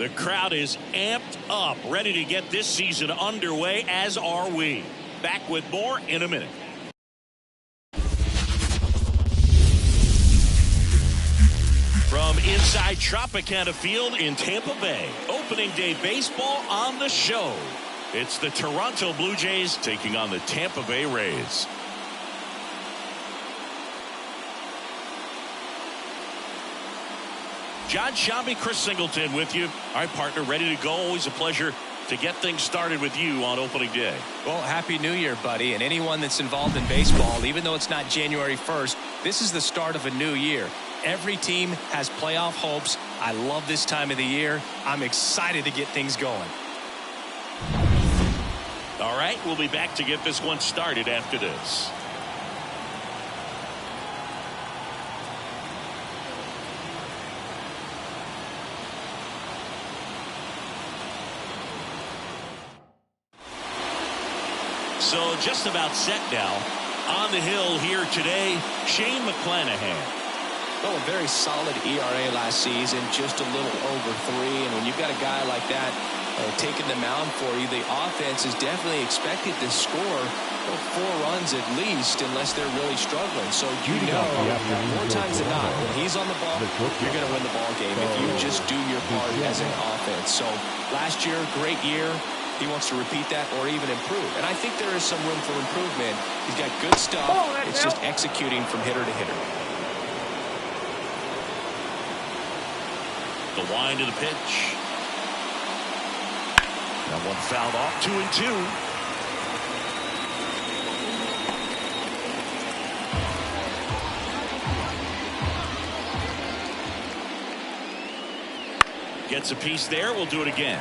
The crowd is amped up, ready to get this season underway, as are we. Back with more in a minute. From inside Tropicana Field in Tampa Bay, opening day baseball on the show. It's the Toronto Blue Jays taking on the Tampa Bay Rays. John Shelby, Chris Singleton with you. All right, partner, ready to go. Always a pleasure to get things started with you on opening day. Well, Happy New Year, buddy. And anyone that's involved in baseball, even though it's not January 1st, this is the start of a new year. Every team has playoff hopes. I love this time of the year. I'm excited to get things going. All right, we'll be back to get this one started after this. So just about set now. On the hill here today, Shane McClanahan. Well, a very solid ERA last season, just a little over 3. And when you've got a guy like that taking the mound for you, the offense is definitely expected to score 4 runs at least, unless they're really struggling. So more times than not, when he's on the ball, you're going to win the ball game if you just do your part as an offense. So last year, great year. He wants to repeat that or even improve. And I think there is some room for improvement. He's got good stuff. It's just executing from hitter to hitter. The wind of the pitch. That one fouled off. 2-2. Gets a piece there. We'll do it again.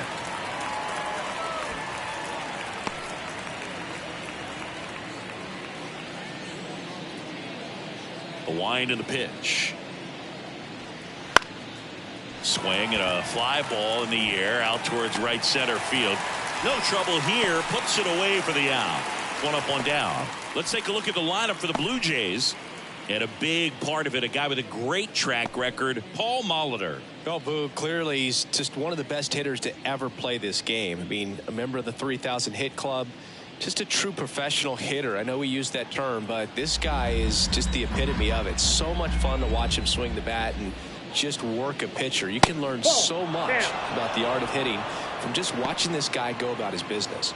The wind of the pitch. Swing and a fly ball in the air out towards right center field. No trouble here. Puts it away for the out. 1 up, 1 down. Let's take a look at the lineup for the Blue Jays. And a big part of it, a guy with a great track record, Paul Molitor. Well, Boo, clearly he's just one of the best hitters to ever play this game. I mean, a member of the 3,000 hit club. Just a true professional hitter. I know we use that term, but this guy is just the epitome of it. So much fun to watch him swing the bat and just work a pitcher. You can learn so much about the art of hitting from just watching this guy go about his business.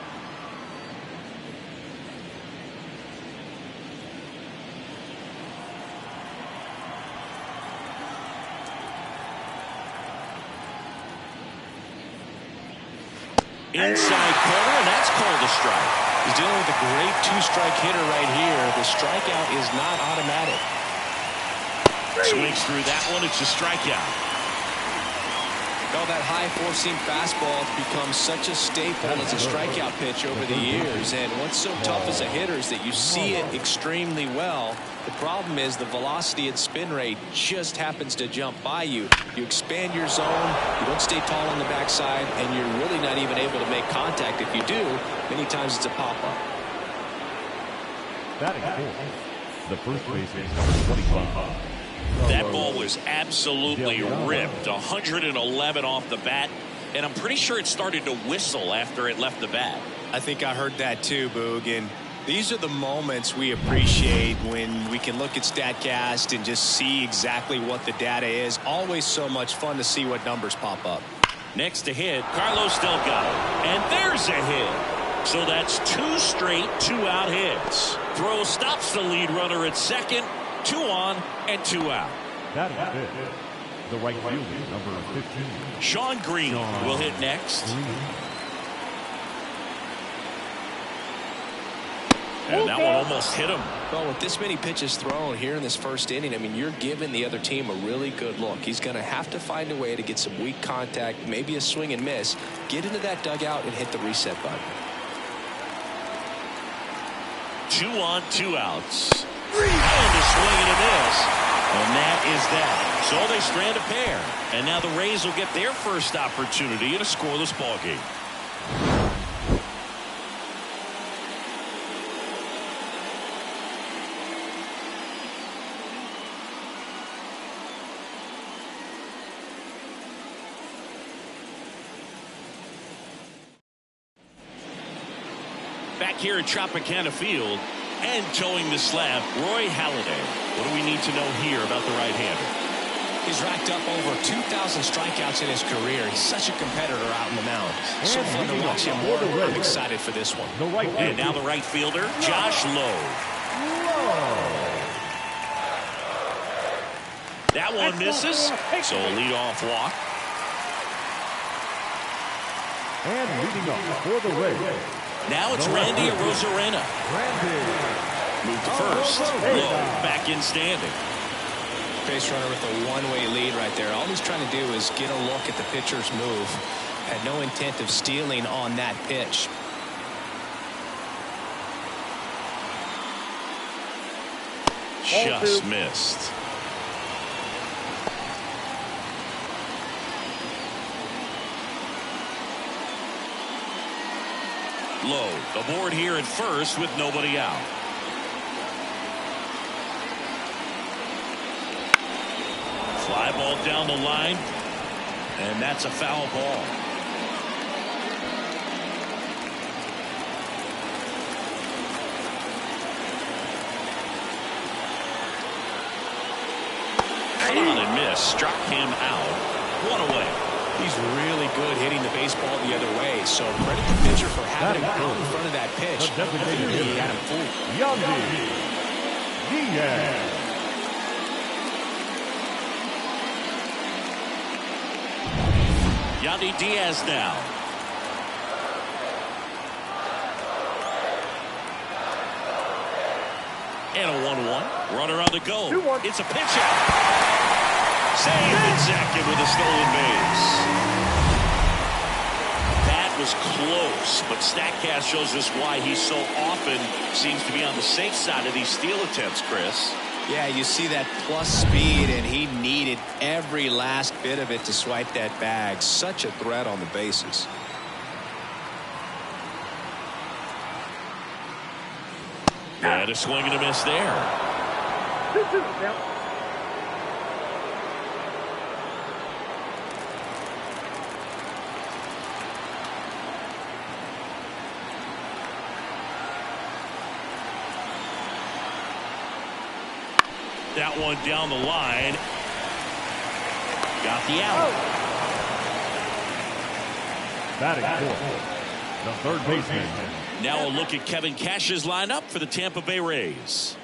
Inside corner, and that's called a strike. He's dealing with a great 2-strike hitter right here. The strikeout is not automatic. Swings through that one. It's a strikeout. Well, that high 4-seam fastball has become such a staple as a strikeout pitch over the years. And what's so tough as a hitter is that you see it extremely well. The problem is the velocity and spin rate just happens to jump by you. You expand your zone, you don't stay tall on the backside, and you're really not even able to make contact. If you do, many times it's a pop-up. Batting fourth, the first baseman, number 25. That ball was absolutely ripped. 111 off the bat, and I'm pretty sure it started to whistle after it left the bat. I think I heard that too, Boog. And these are the moments we appreciate when we can look at StatCast and just see exactly what the data is. Always so much fun to see what numbers pop up. Next to hit, Carlos Delgado. And there's a hit. So that's 2 straight 2-out hits. Throw stops the lead runner at second. 2 on and 2 out. That is it. The right fielder, number 15. Sean Green will hit next. And that one almost hit him. Well, with this many pitches thrown here in this first inning, I mean, you're giving the other team a really good look. He's going to have to find a way to get some weak contact, maybe a swing and miss, get into that dugout and hit the reset button. 2 on, 2 outs. And a swing and a miss. And that is that. So they strand a pair. And now the Rays will get their first opportunity in a scoreless ballgame. Back here at Tropicana Field and towing the slab, Roy Halladay. What do we need to know here about the right-hander? He's racked up over 2,000 strikeouts in his career. He's such a competitor out in the mound. So fun to watch him work. I'm excited for this one. And now the right fielder, Josh Lowe. That one misses, so a leadoff walk. And leading up for the Rays. Now it's Randy Arozarena. Move to first. Lowe back in standing. Base runner with a one-way lead right there. All he's trying to do is get a look at the pitcher's move. Had no intent of stealing on that pitch. Just missed. Lowe aboard here at first with nobody out. Fly ball down the line, and that's a foul ball. Cut on and miss, struck him out. One away. He's really good hitting the baseball the other way, so credit the pitcher for having him out in front of that pitch. He had him fooled. Yandy Diaz now. And a 1-1. Runner on the go. It's a pitch out. Saved at second with a stolen base. That was close, but StatCast shows us why he so often seems to be on the safe side of these steal attempts, Chris. Yeah, you see that plus speed, and he needed every last bit of it to swipe that bag. Such a threat on the bases. And a swing and a miss there. 2-2 now. That one down the line. Got the out. Batting fourth, the third baseman. Now a look at Kevin Cash's lineup for the Tampa Bay Rays.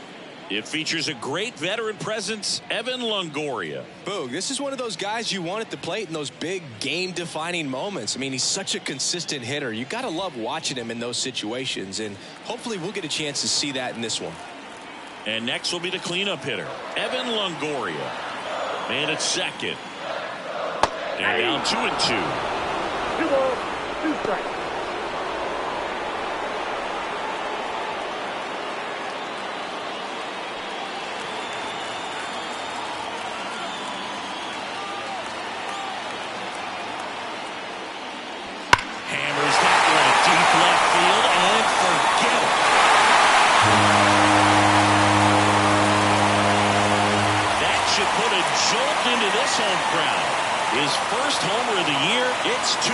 It features a great veteran presence, Evan Longoria. Boog, this is one of those guys you want at the plate in those big game-defining moments. I mean, he's such a consistent hitter. You got to love watching him in those situations, and hopefully we'll get a chance to see that in this one. And next will be the cleanup hitter, Evan Longoria. Man at second. And down 2-2. 2 balls, 2 strikes. Hammers that one deep left field and forget it. That should put a jolt into this home crowd. His first homer of the year. It's 2-0.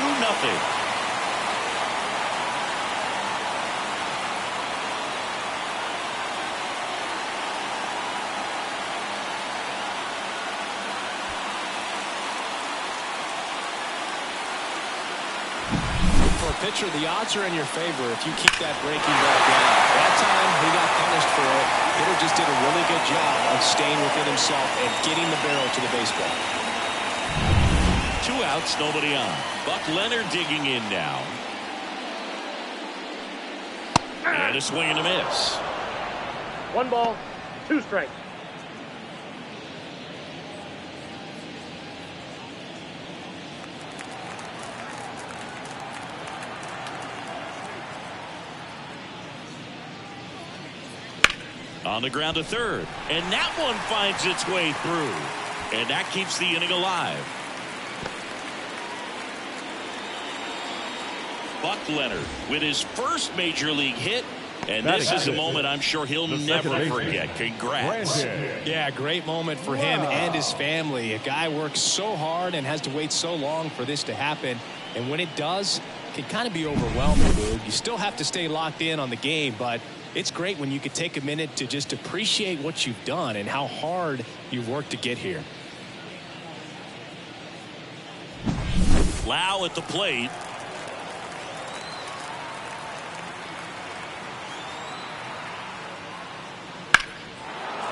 Pitcher, the odds are in your favor if you keep that breaking ball down. That time, he got punished for it. Hitter just did a really good job of staying within himself and getting the barrel to the baseball. 2 outs, nobody on. Buck Leonard digging in now. And a swing and a miss. 1 ball, 2 strikes. On the ground to third. And that one finds its way through. And that keeps the inning alive. Buck Leonard with his first major league hit. And this is a moment I'm sure he'll never forget. Congrats. Yeah, great moment for him and his family. A guy works so hard and has to wait so long for this to happen. And when it does, can kind of be overwhelming, Boog. You still have to stay locked in on the game, but it's great when you could take a minute to just appreciate what you've done and how hard you've worked to get here. Lau at the plate.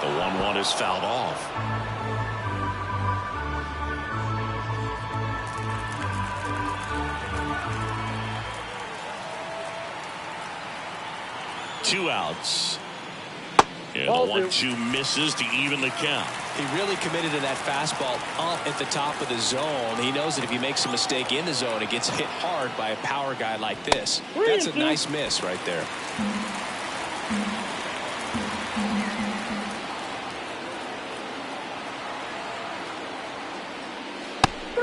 The 1-1 is fouled off. Two outs. And the 1-2 misses to even the count. He really committed to that fastball up at the top of the zone. He knows that if he makes a mistake in the zone, it gets hit hard by a power guy like this. That's a nice miss right there.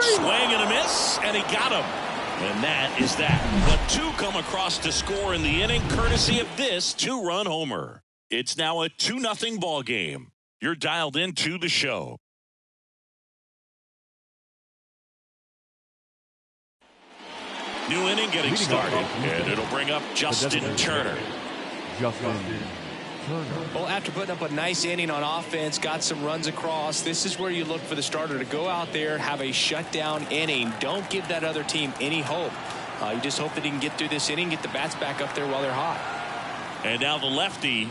Swing and a miss, and he got him. And that is that. But two come across to score in the inning, courtesy of this two-run homer. It's now a 2-0 ball game. You're dialed into the show. New inning getting started, and it'll bring up Justin Turner. Well, after putting up a nice inning on offense, got some runs across, this is where you look for the starter to go out there, have a shutdown inning. Don't give that other team any hope. You just hope that he can get through this inning, get the bats back up there while they're hot. And now the lefty.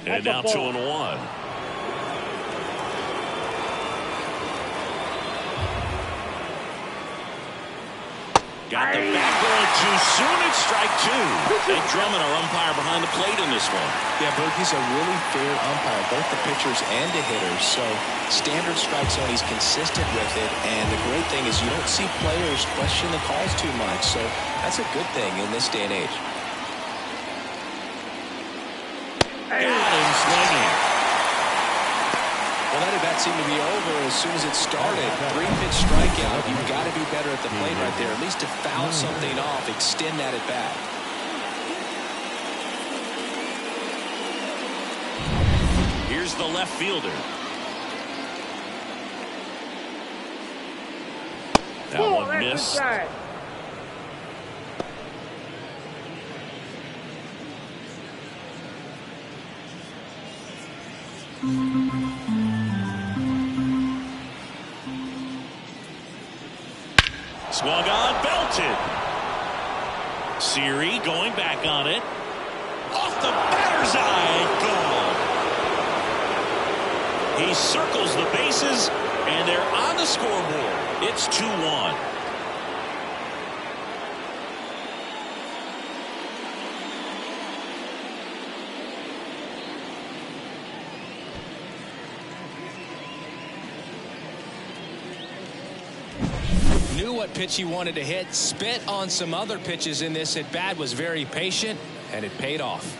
And now 2-1. Got the bat going too soon. It's strike two. Jake Drummond, our umpire behind the plate in this one. Yeah, Berg, he's a really fair umpire, both the pitchers and the hitters. So standard strike zone, he's consistent with it. And the great thing is you don't see players question the calls too much. So that's a good thing in this day and age. Got him swinging. Well, that at-bat seemed to be over as soon as it started. 3-pitch strikeout. You've got to do better at the plate right there. At least to foul something off, extend that at-bat. Here's the left fielder. That one missed. Swung on, belted. Siri going back on it. Off the batter's eye, gone. He circles the bases, and they're on the scoreboard. It's 2-1. Knew what pitch he wanted to hit, spit on some other pitches in this at bat, was very patient, and it paid off.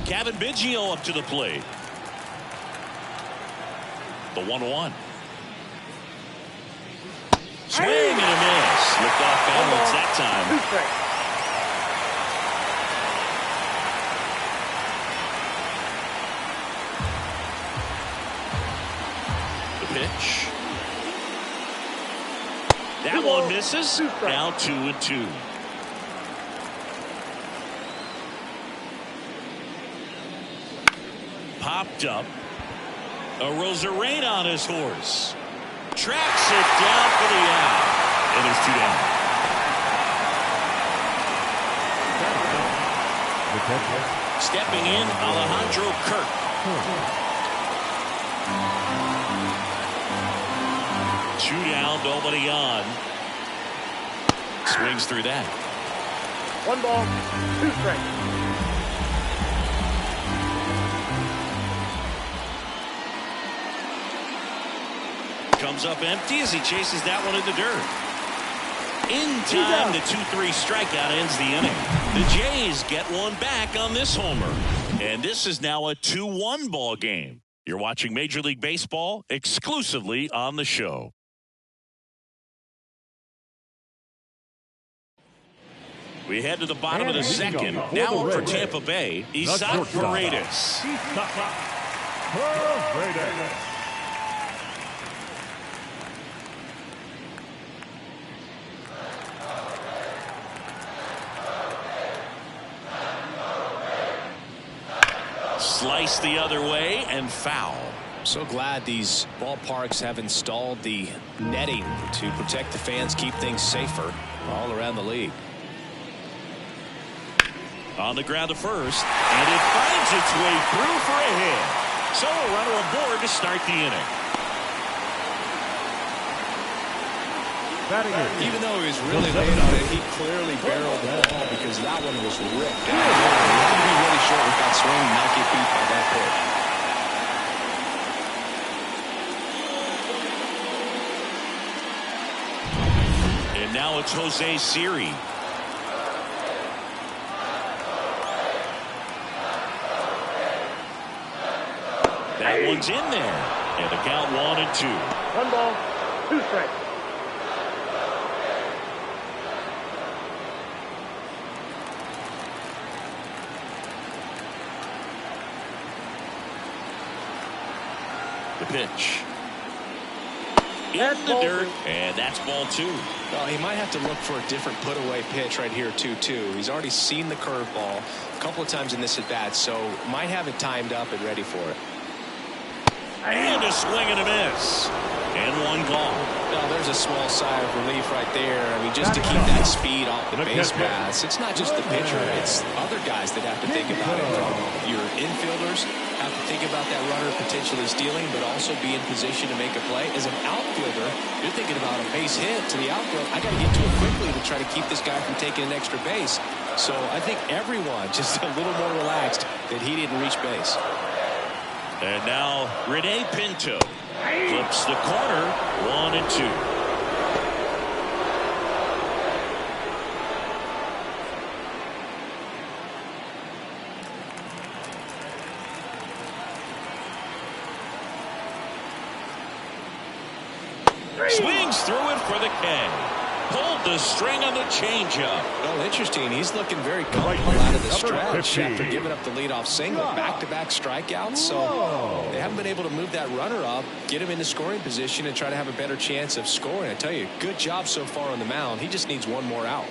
Kevin Biggio up to the plate. The 1-1. Swing and a miss. Looked off balance that time. Pitch. That one misses. Now 2-2. Popped up. A Rosarena on his horse. Tracks it down for the out. And there's two down. Stepping in, Alejandro Kirk. Two down, nobody on. Swings through that. 1 ball, 2 strikes. Comes up empty as he chases that one in the dirt. In time, the 2-3 strikeout ends the inning. The Jays get one back on this homer. And this is now a 2-1 ball game. You're watching Major League Baseball exclusively on the show. We head to the bottom of the second. Now up for Tampa Bay, Isaac Paredes. Slice the other way and foul. So glad these ballparks have installed the netting to protect the fans, keep things safer all around the league. On the ground to first, and it finds its way through for a hit. So a runner aboard to start the inning. Even though he was really late on it, he clearly barreled the ball because that one was ripped down. You have to be really sure with that swing and not get beat by that pitch. And now it's Jose Siri. That one's in there. And the count 1-2. 1 ball, 2 strikes. The pitch. In the dirt, and that's ball 2. Well, he might have to look for a different put-away pitch right here, 2-2. He's already seen the curveball a couple of times in this at-bat, so might have it timed up and ready for it. And a swing and a miss. And one gone. Now, there's a small sigh of relief right there. I mean, just to keep that speed off the base paths. It's not just the pitcher. It's other guys that have to think about it. Your infielders have to think about that runner potentially stealing, but also be in position to make a play. As an outfielder, you're thinking about a base hit to the outfield. I got to get to it quickly to try to keep this guy from taking an extra base. So I think everyone just a little more relaxed that he didn't reach base. And now Rene Pinto flips the corner. 1-2. Swings through it for the K. Pulled the string on the changeup. Well, interesting. He's looking very comfortable out of the stretch after giving up the leadoff single. Back-to-back strikeouts. So they haven't been able to move that runner up, get him into scoring position, and try to have a better chance of scoring. I tell you, good job so far on the mound. He just needs one more out.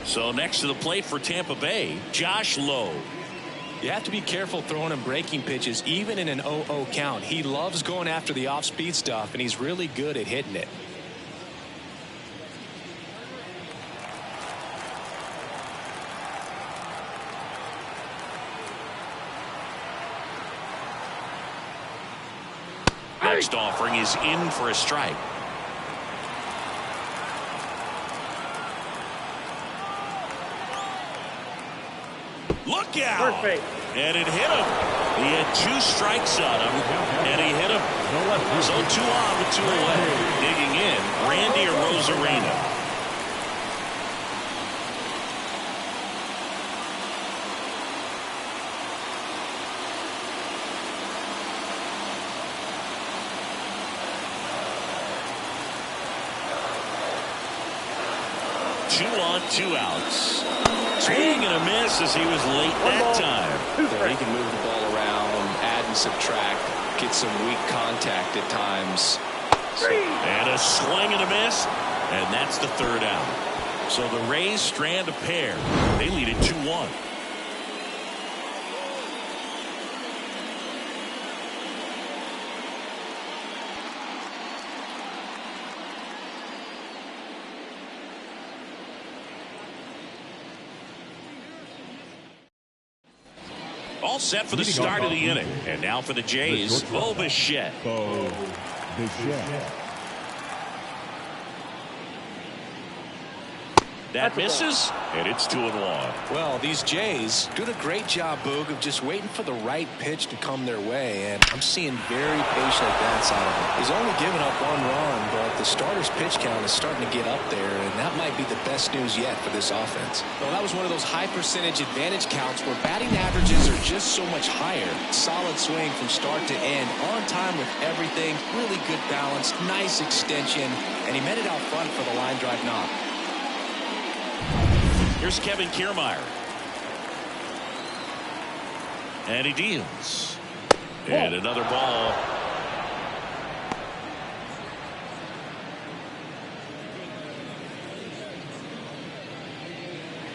So next to the plate for Tampa Bay, Josh Lowe. You have to be careful throwing him breaking pitches, even in an 0-0 count. He loves going after the off-speed stuff, and he's really good at hitting it. Next offering is in for a strike. Look out! First base. And it hit him. He had 2 strikes on him, and he hit him. So 2 on with 2 away. Digging in, Randy Arozarena. Two on, 2 outs. Swing and a miss as he was late that time. He can move the ball around, add and subtract, get some weak contact at times. And a swing and a miss, and that's the 3rd out. So the Rays strand a pair. They lead it 2-1. All set for the start of the inning. And now for the Jays, Bo Bichette. That misses, and it's 2-1. Well, these Jays doing a great job, Boog, of just waiting for the right pitch to come their way, and I'm seeing very patient at-bats out of him. He's only given up 1 run, but the starter's pitch count is starting to get up there, and that might be the best news yet for this offense. Well, that was one of those high percentage advantage counts where batting averages are just so much higher. Solid swing from start to end, on time with everything, really good balance, nice extension, and he met it out front for the line drive knock. Here's Kevin Kiermaier. And he deals. And another ball.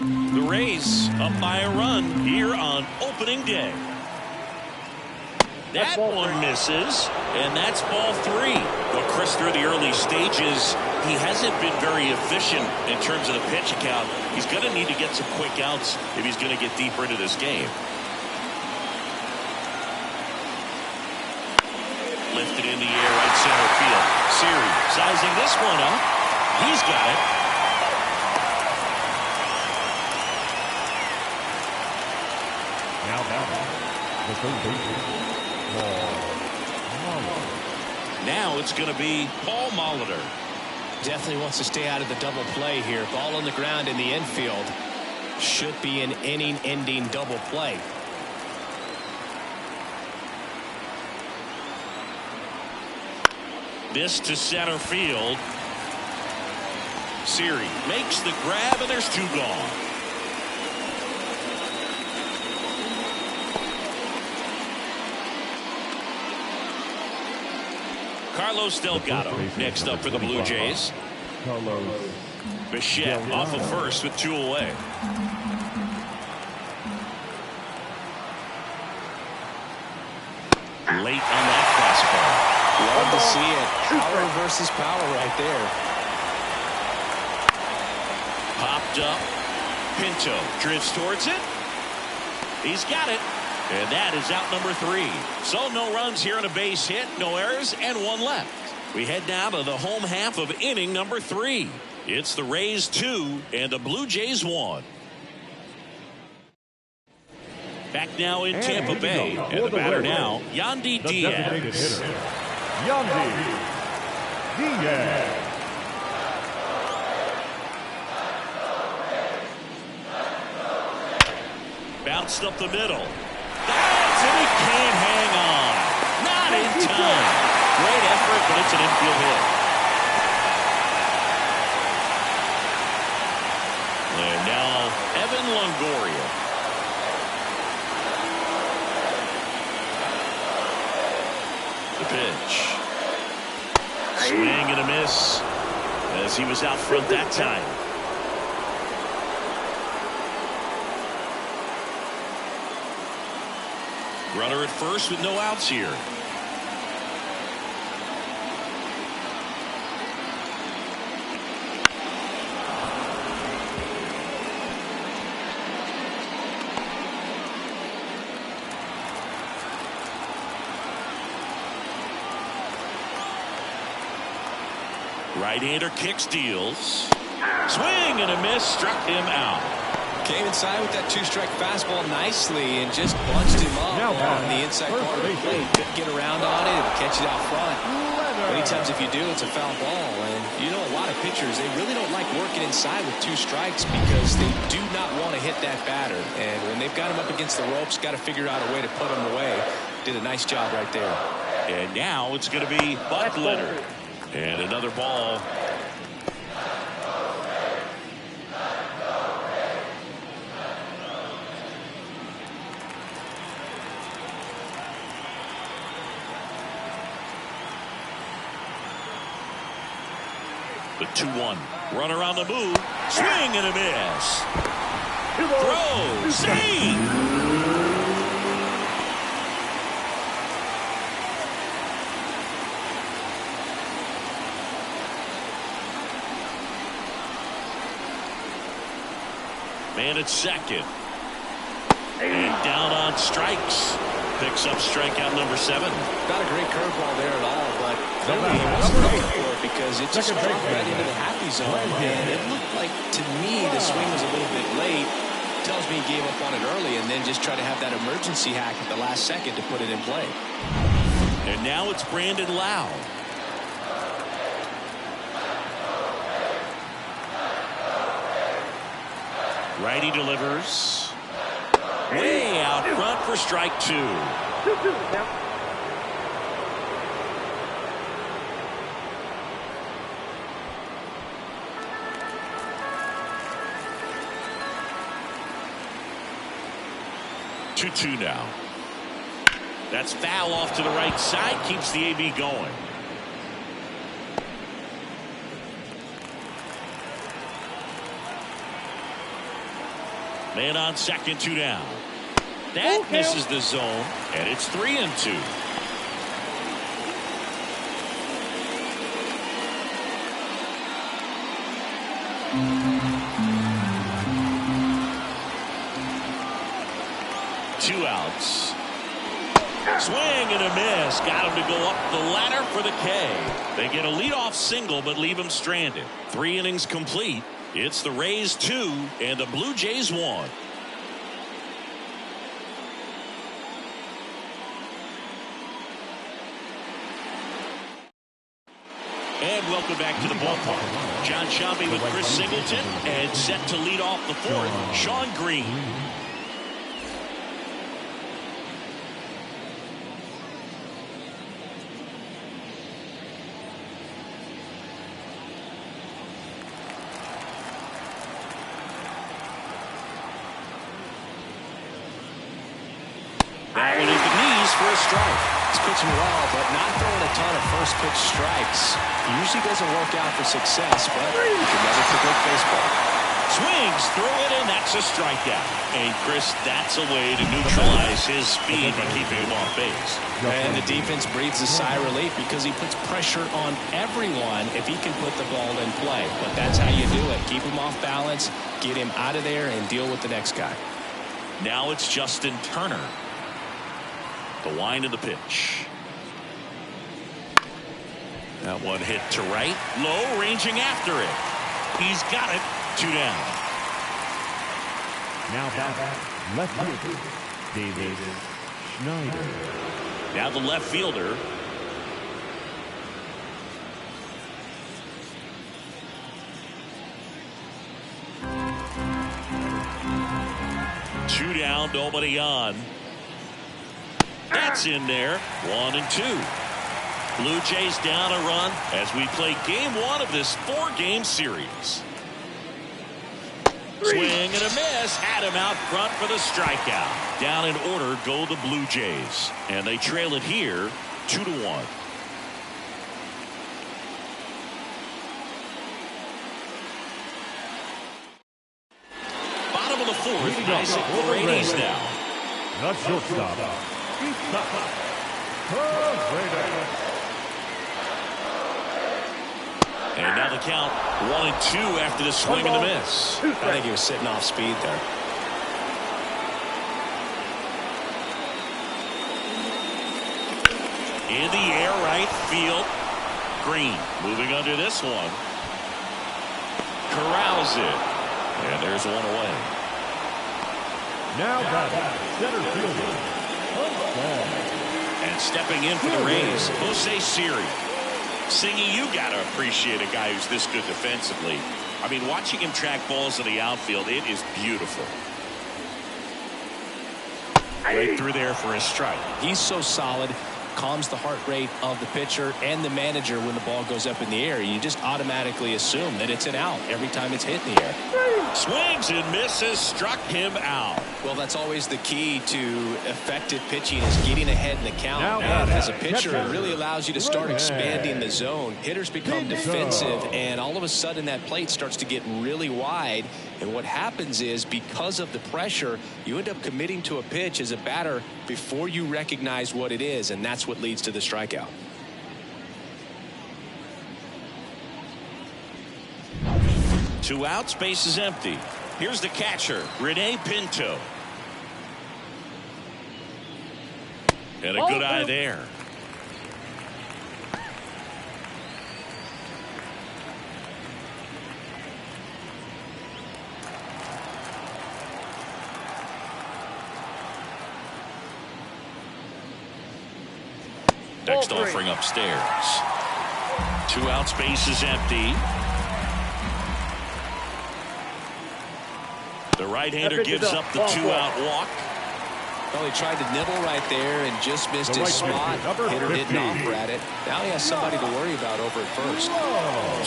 The Rays up by a run here on opening day. That one misses, and that's ball 3. Well, Chris, through the early stages, he hasn't been very efficient in terms of the pitch count. He's going to need to get some quick outs if he's going to get deeper into this game. Lifted in the air, right center field. Siri sizing this one up. He's got it. Now batting, the third baseman, Now it's going to be Paul Molitor. Definitely wants to stay out of the double play here. Ball on the ground in the infield. Should be an inning-ending double play. This to center field. Siri makes the grab, and there's 2 gone. Carlos Delgado next up for the Blue Jays. Bichette off of first with 2 away. Late on that fastball. Love to see it. Power versus power right there. Popped up. Pinto drifts towards it. He's got it. And that is out number 3. So no runs here on a base hit, no errors, and 1 left. We head now to the home half of inning number 3. It's the Rays 2 and the Blue Jays 1. Back now in Tampa Bay, and the batter now, Yandy Diaz. Yandy Diaz. Bounced up the middle. And he can't hang on. Not in time. Great effort, but it's an infield hit. And now Evan Longoria. The pitch. Swing and a miss as he was out front that time. Runner at first with no outs here. Right-hander kicks, deals. Swing and a miss, struck him out. Came inside with that 2-strike fastball nicely and just bunched him up on the inside part of the plate. Couldn't get around on it and catch it out front. Many times if you do, it's a foul ball. And you know, a lot of pitchers, they really don't like working inside with 2 strikes because they do not want to hit that batter. And when they've got him up against the ropes, got to figure out a way to put him away. Did a nice job right there. And now it's going to be Buck Leonard. And another ball. The 2-1. Runner on the move. Swing and a miss. Throw. See. Man at second. And down on strikes. Picks up strikeout number 7. Not a great curveball there at all, but clearly he wasn't looking for it because it just struck right into the happy zone. And it looked like, to me, the swing was a little bit late. Tells me he gave up on it early and then just tried to have that emergency hack at the last second to put it in play. And now it's Brandon Lau. Righty delivers. Way out front for strike 2. 2-2 now. Two now. That's foul off to the right side. Keeps the AB going. Man on second, 2 down. That misses the zone, and it's 3-2. Two outs. Swing and a miss. Got him to go up the ladder for the K. They get a leadoff single, but leave him stranded. 3 innings complete. It's the Rays 2 and the Blue Jays 1. And welcome back to the ballpark. John Shambi with Chris Singleton, and set to lead off the 4th, Sean Green. Bagging at the knees for a strike. He's pitching well, but not throwing a ton of first pitch strikes. He usually doesn't work out for success, but you can never predict baseball. Swings through it, and that's a strikeout. And Chris, that's a way to neutralize his speed by keeping him off base. And the defense breathes a sigh of relief because he puts pressure on everyone if he can put the ball in play. But that's how you do it. Keep him off balance, get him out of there, and deal with the next guy. Now it's Justin Turner. The wind of the pitch. That one hit to right. Low, ranging after it. He's got it. 2 down. Now back left fielder, David Schneider. Now the left fielder. Two down, nobody on. That's in there. 1-2. Blue Jays down a run as we play game 1 of this 4-game series. Swing and a miss. Had him out front for the strikeout. Down in order go the Blue Jays, and they trail it here 2-1. Bottom of the 4th, Isaac Paredes now. The shortstop. And now the count 1-2 after the swing and the miss. I think he was sitting off speed there. In the air, right field. Green moving under this one. Corrals it. And there's one away. Now back center fielder. And stepping in for the Rays, Jose Siri. Singy, you got to appreciate a guy who's this good defensively. I mean, watching him track balls in the outfield, it is beautiful. Right through there for a strike. He's so solid, calms the heart rate of the pitcher and the manager when the ball goes up in the air. You just automatically assume that it's an out every time it's hit in the air. Swings and misses, struck him out. Well, that's always the key to effective pitching, is getting ahead in the count. And as a pitcher, it really allows you to start expanding the zone. Hitters become defensive, and all of a sudden that plate starts to get really wide. And what happens is, because of the pressure, you end up committing to a pitch as a batter before you recognize what it is, and that's what leads to the strikeout. Two outs, base is empty. Here's the catcher, Rene Pinto. And a good eye there. Next offering upstairs. Two outs, base is empty. The right-hander gives up the two-out walk. Well, he tried to nibble right there and just missed his spot. Hitter didn't offer at it. Now he has somebody to worry about over at first.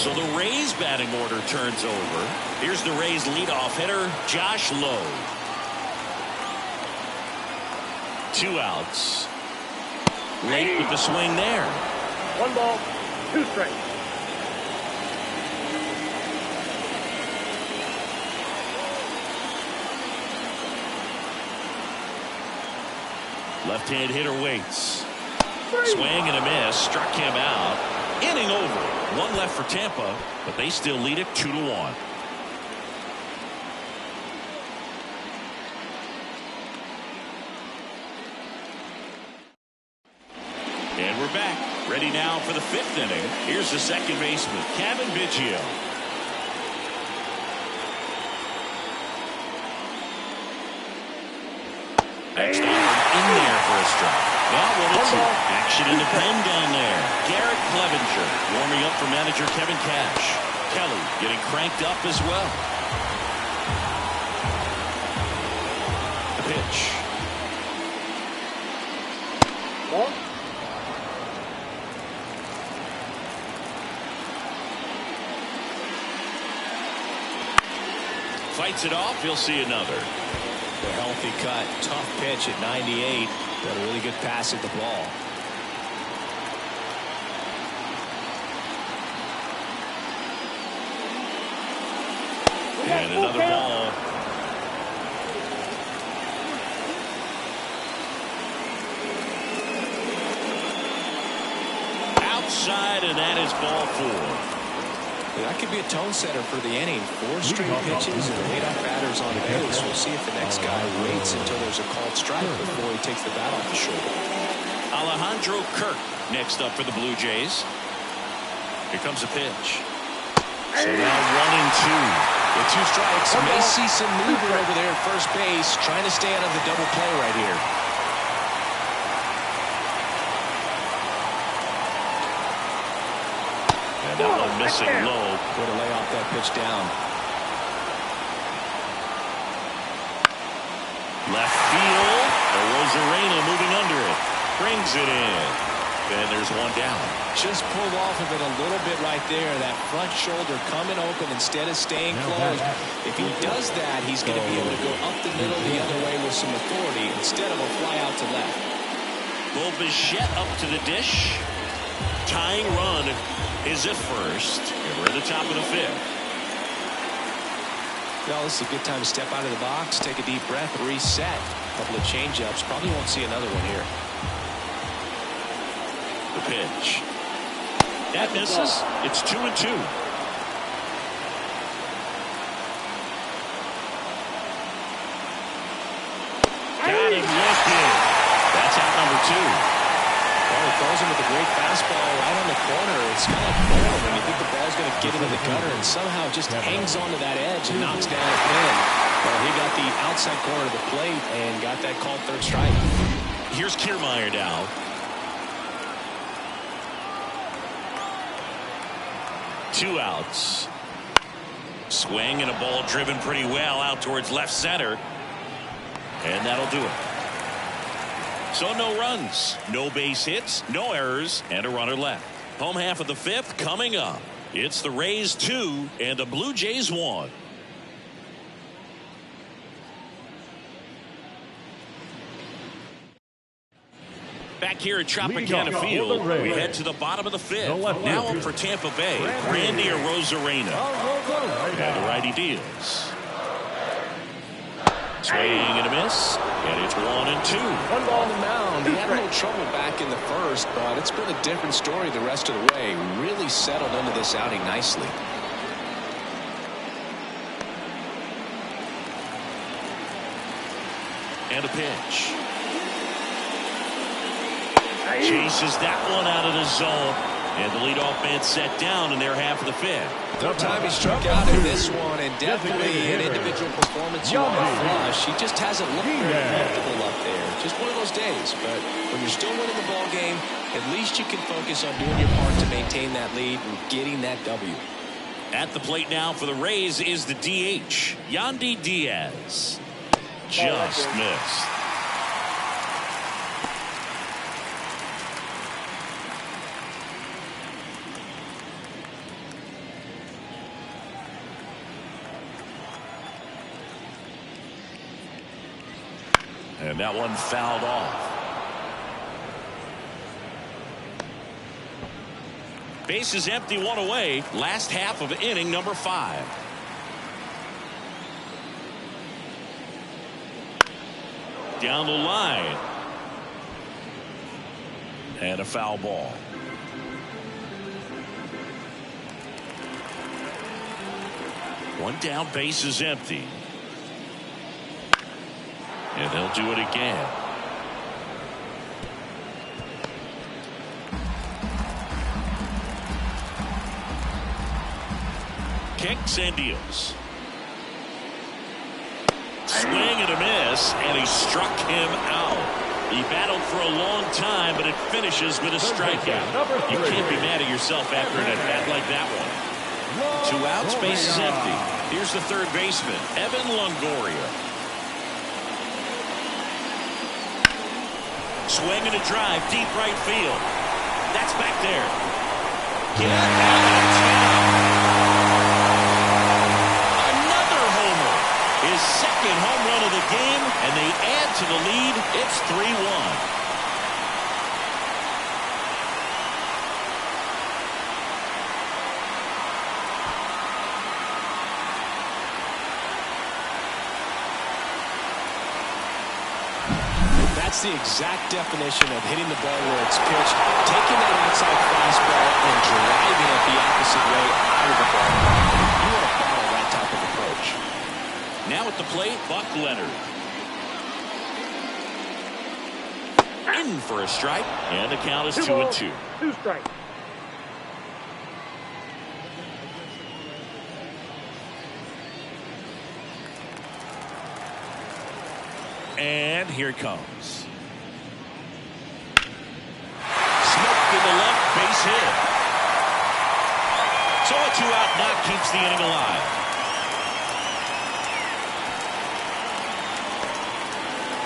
So the Rays batting order turns over. Here's the Rays leadoff hitter, Josh Lowe. Two outs. Late with the swing there. 1 ball, 2 strikes. Left-hand hitter waits. Swing and a miss. Struck him out. Inning over. 1 left for Tampa, but they still lead it 2-1. And we're back. Ready now for the 5th inning. Here's the second baseman, Kevin Biggio. Next offering in there for a strike. Now 1-2. Action in the pen down there. Garrett Clevenger warming up for manager Kevin Cash. Kelly getting cranked up as well. The pitch. Ball. Fights it off. He'll see another. A healthy cut. Tough pitch at 98. But a really good pass at the ball. And another ball. Outside, and that is ball 4. That could be a tone setter for the inning. 4 straight pitches and leadoff batters on base. We'll see if the next guy waits until there's a called strike before he takes the bat off the shoulder. Alejandro Kirk next up for the Blue Jays. Here comes a pitch. So now 1-2. With 2 strikes, may see some movement over there at first base, trying to stay out of the double play right here. And that one missing low. Way to lay off that pitch down. Left field. Rosarena moving under it. Brings it in. And there's 1 down. Just pulled off of it a little bit right there. That front shoulder coming open instead of staying closed. If he does that, he's going to be able to go up the middle the other way with some authority instead of a fly out to left. Bo Bichette up to the dish. Tying run is at first. And we're at the top of the 5th. Well, this is a good time to step out of the box, take a deep breath, reset. A couple of changeups. Probably won't see another one here. The pitch. That misses. It's 2-2. Got him looking. That's out number 2. Well, he throws him with a great fastball right on the corner. It's kind of like bowling when you think the ball's going to get into the gutter and somehow just hangs onto that edge and knocks down a pin. Well, he got the outside corner of the plate and got that called 3rd strike. Here's Kiermaier now. 2 outs. Swing and a ball driven pretty well out towards left center. And that'll do it. So no runs, no base hits, no errors, and a runner left. Home half of the 5th coming up. It's the Rays 2 and the Blue Jays 1. Back here at Tropicana Field, we head to the bottom of the 5th. Now up for Tampa Bay, Randy Arozarena. And the righty deals. Swing and a miss, and it's 1-2. 1 ball on the mound. He had a little trouble back in the first, but it's been a different story the rest of the way. Really settled into this outing nicely. And a pitch. Chases that one out of the zone. And the leadoff man set down in their half of the 5th. No time he struck out in this one, and definitely an individual performance you want to flush. He just hasn't looked very comfortable up there. Just one of those days. But when you're still winning the ball game, at least you can focus on doing your part to maintain that lead and getting that W. At the plate now for the Rays is the DH, Yandy Diaz. Just missed. And that one fouled off. Bases empty, one away. Last half of inning number 5. Down the line. And a foul ball. One down, base is empty. And they'll do it again. Kicks and deals. Swing and a miss, and he struck him out. He battled for a long time, but it finishes with a strikeout. You can't be mad at yourself after an at-bat like that one. 2 outs, base is empty. Here's the third baseman, Evan Longoria. Swing and a drive, deep right field. That's back there. Get out. Another homer. His second home run of the game, and they add to the lead. It's 3-1. That's the exact definition of hitting the ball where it's pitched, taking that outside fastball and driving it the opposite way out of the ball. You want to follow that type of approach. Now at the plate, Buck Leonard. In for a strike, and the count is 2-2. 2 strikes. And here it comes. Smoked in the left, base hit. So a 2-out knock keeps the inning alive.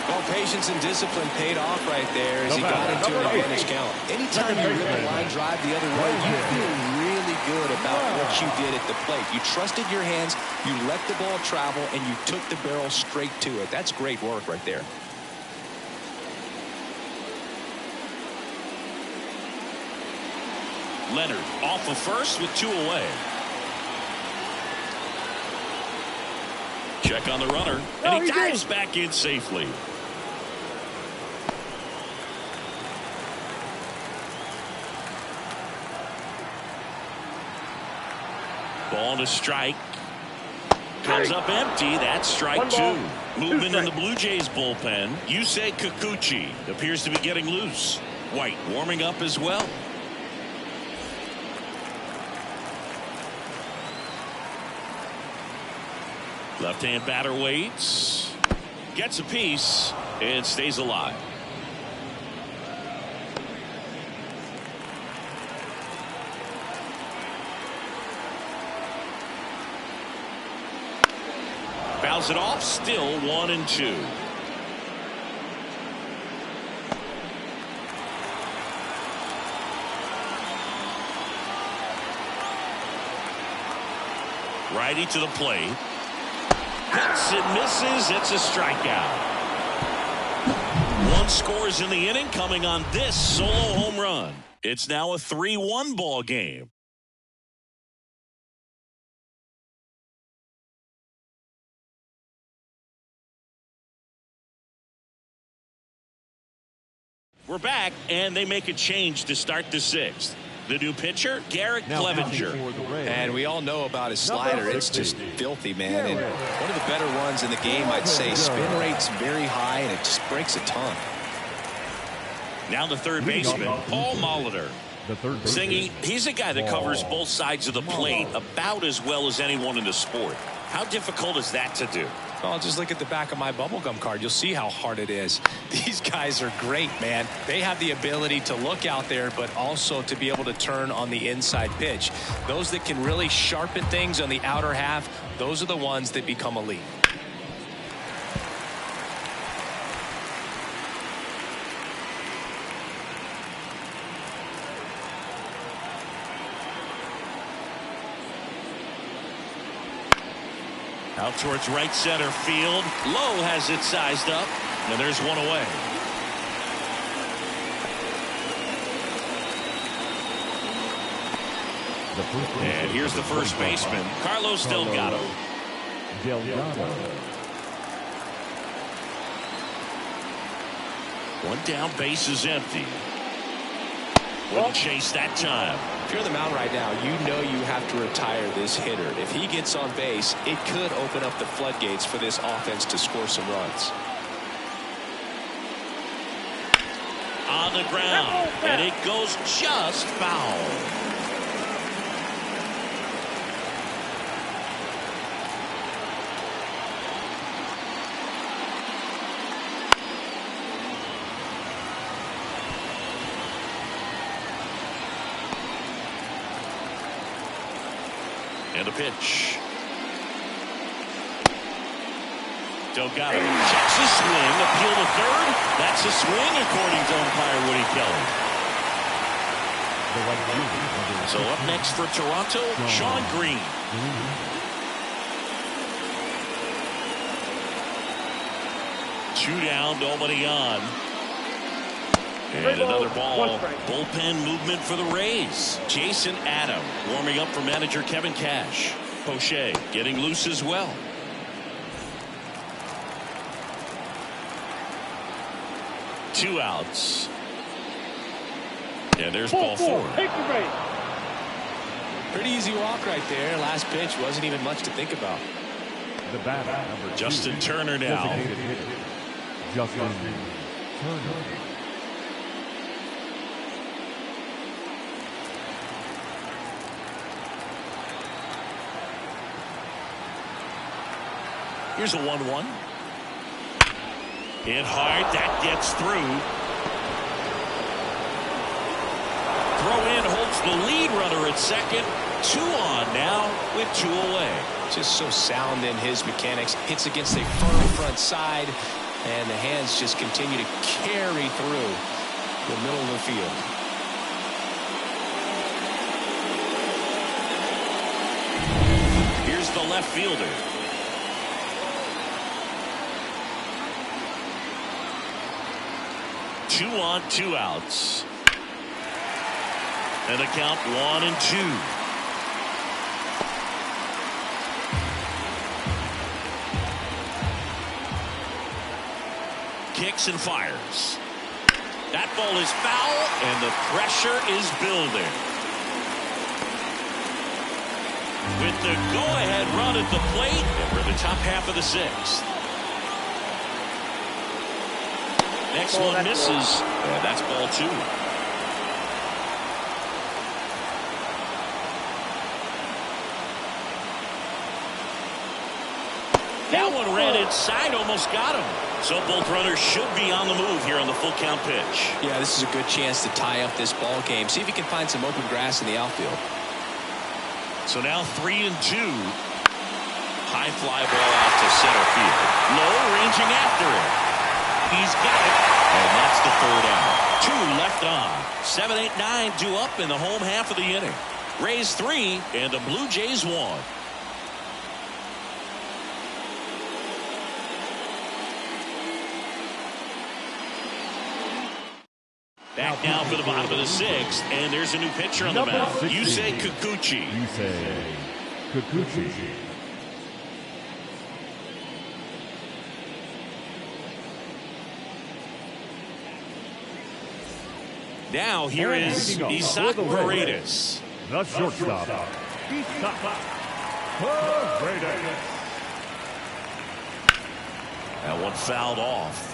Well, patience and discipline paid off right there as he got into an advantage count. Anytime you rip a line drive the other way, you feel really good about what you did at the plate. You trusted your hands, you let the ball travel, and you took the barrel straight to it. That's great work right there. Leonard off of first with 2 away. Check on the runner, and he dives back in safely. Ball to strike. Comes up empty. That's strike 2. Movement in the Blue Jays bullpen. Yusei Kikuchi appears to be getting loose. White warming up as well. Left-hand batter waits. Gets a piece and stays alive. Fouls it off, still 1-2. Righty to the plate. Hits and misses. It's a strikeout. 1 scores in the inning coming on this solo home run. It's now a 3-1 ball game. We're back, and they make a change to start the 6th. The new pitcher, Garrett Clevenger. And we all know about his slider. It's just filthy, man. And one of the better ones in the game, I'd say. Spin rate's very high, and it just breaks a ton. Now the third baseman, Paul Molitor. Singy, he's a guy that covers both sides of the plate about as well as anyone in the sport. How difficult is that to do? Well, just look at the back of my bubblegum card. You'll see how hard it is. These guys are great, man. They have the ability to look out there, but also to be able to turn on the inside pitch. Those that can really sharpen things on the outer half, those are the ones that become elite. Out towards right center field. Lowe has it sized up, and there's 1 away. And here's the first baseman, Carlos Delgado. One down, base is empty. Wouldn't chase that time. If you're on the mound right now, you know you have to retire this hitter. If he gets on base, it could open up the floodgates for this offense to score some runs. On the ground, and it goes just foul. And a pitch. Delgado checks his swing, appeal to third. That's a swing according to umpire Woody Kelly. So up next for Toronto, Sean Green. Two down, nobody on. And another ball. Bullpen movement for the Rays. Jason Adam warming up for manager Kevin Cash. Poche getting loose as well. Two outs. And there's ball four. Pretty easy walk right there. Last pitch wasn't even much to think about. The batter, number Justin 2, Turner now. Justin Turner. Here's a 1-1. Hit hard. That gets through. Throw in holds the lead runner at second. 2 on now with 2 away. Just so sound in his mechanics. Hits against a firm front side. And the hands just continue to carry through the middle of the field. Here's the left fielder. Two on, 2 outs. And the count 1-2. Kicks and fires. That ball is foul, and the pressure is building. With the go-ahead run at the plate, and we're in the top half of the 6th. Next one misses, and that's ball 2. That one ran inside, almost got him. So both runners should be on the move here on the full count pitch. Yeah, this is a good chance to tie up this ball game. See if you can find some open grass in the outfield. So now 3-2. High fly ball out to center field. Low, ranging after it. He's got it, and that's the 3rd out. 2 left on. 7, 8, 9 due up in the home half of the inning. Rays 3 and the Blue Jays 1. Back now for the bottom of the 6th, and there's a new pitcher on the mound. Yusei Kikuchi. Yusei Kikuchi. Now here is Isaac Paredes. The shortstop, Isaac Paredes. That one fouled off.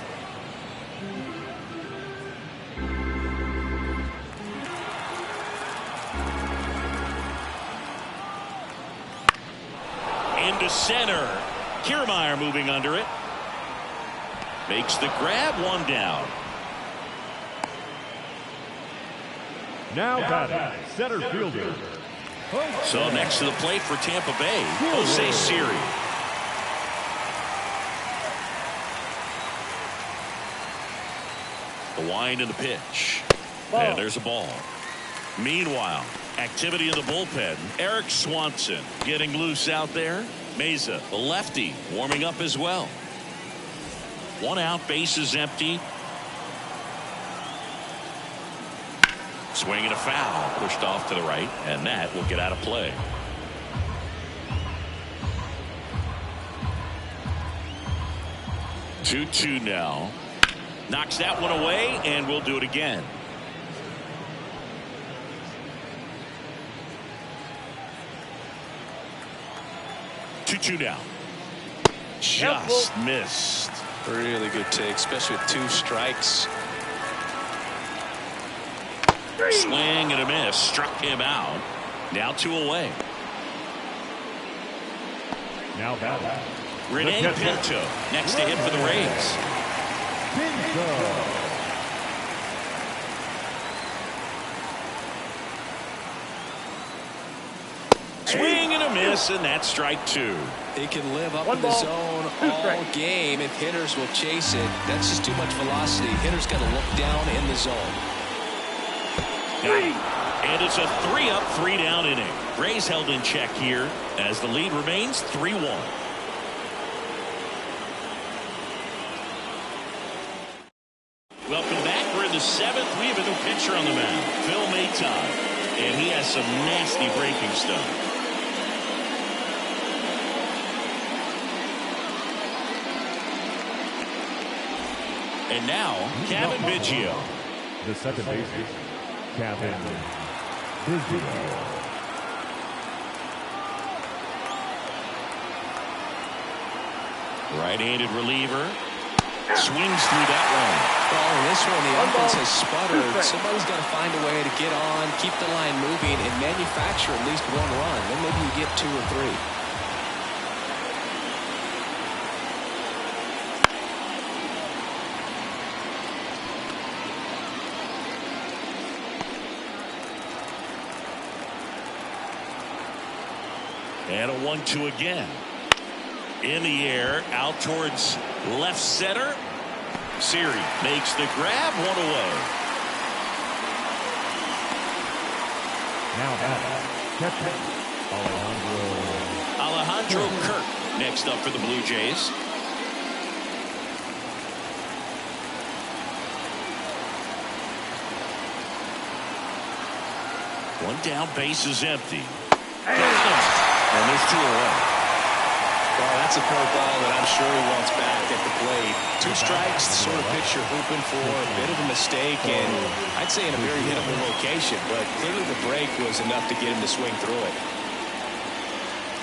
Into center. Kiermaier moving under it. Makes the grab, 1 down. Now batting, center fielder. So next to the plate for Tampa Bay, Jose Siri. The wind and the pitch. And there's a ball. Meanwhile, activity in the bullpen. Eric Swanson getting loose out there. Meza, the lefty, warming up as well. 1 out, base is empty. Swing and a foul. Pushed off to the right, and that will get out of play. Two now. Knocks that one away, and we'll do it again. 2-2 now. Just missed. Really good take, especially with 2 strikes. Swing and a miss. Struck him out. Now 2 away. Now batting. Rene Pinto next to hit for the Rays. Pinto. Swing and a miss, and that's strike 2. He can live up in the zone all game if hitters will chase it. That's just too much velocity. Hitters got to look down in the zone. And it's a 3-up, 3-down inning. Rays held in check here as the lead remains 3-1. Welcome back. We're in the 7th. We have a new pitcher on the mound, Phil Maton, and he has some nasty breaking stuff. And now, Kevin Biggio. The second baseman, Kevin Biggio. Right-handed reliever. Swings through that one. Well, in this one, the offense has sputtered. Somebody's got to find a way to get on, keep the line moving, and manufacture at least 1 run. Then maybe you get 2 or 3. And a 1-2 again. In the air, out towards left center. Siri makes the grab, 1 away. Now catcher Alejandro Kirk next up for the Blue Jays. One down, base is empty. And there's 2 away. Well, that's a curveball that I'm sure he wants back at the plate. 2 strikes, the sort of pitch you're hoping for. A bit of a mistake, and I'd say in a very hittable location. But clearly the break was enough to get him to swing through it.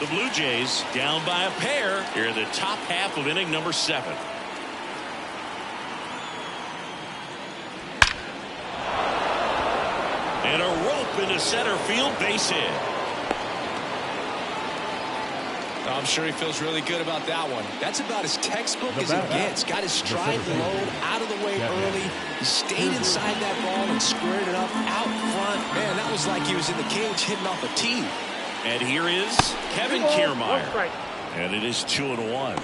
The Blue Jays down by a pair here in the top half of inning number 7. And a rope into center field, base hit. I'm sure he feels really good about that one. That's about as textbook as it gets. Got his stride low, out of the way early. He stayed inside that ball and squared it up out front. Man, that was like he was in the cage hitting off a tee. And here is Kevin Kiermaier. And it is 2-1.